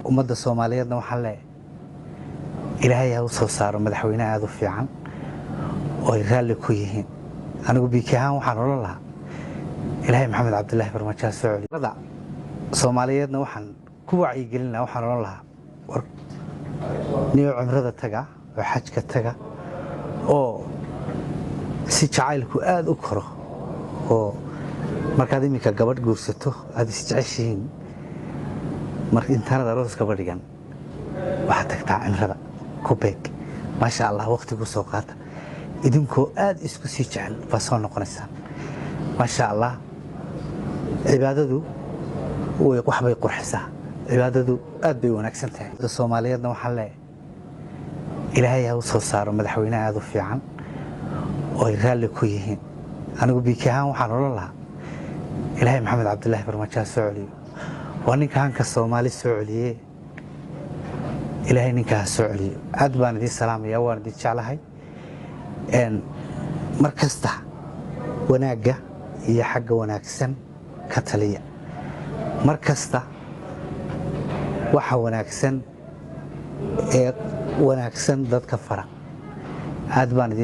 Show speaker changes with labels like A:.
A: ummadda Soomaaliyeedna waxaan leeyahay Ilaahay ha u soo saaro madaxweyne aad u fiican oo ay raalli ku yihiin anigu biikahan waxaan oran lahaa Ilaahay Maxamed Cabdullaahi Farmaajo soo celiyo Soomaaliyeedna waxaan ku wacyigelinaa waxaan oran lahaa war niyo cumrada taga oo xajka taga oo si jacaylku aad u koro oo markaad imika gabadh guursato aad is jeceshiin marka intaanad arooska badhigan waxaad tagtaa cimrada ku beeg maasha Allah waqtigu soo qaata idinkoo aad isku sii jecel baa soo noqonaysaan maasha Allah cibaadadu way wax bay qurxisaa cibaadadu aad bay wanaagsan tahay Soomaaliyeedna waxaan leeyahay Ilaahay ha u soo saaro madaxweyne aad u fiican oo ay raalli ku yihiin anigu biikahan waxaan oran lahaa Ilaahay Maxamed Cabdullaahi Farmaajo soo celiyo waa ninka hanka Soomaali soo celiyay Ilaahay ninka soo celiyo aad baan idin salaamayaa waan idin jeclahay markasta wanaaga iyo xagga wanaagsan ka taliya markasta waxa wanaagsan ee wanaagsan dadka fara aad baan idin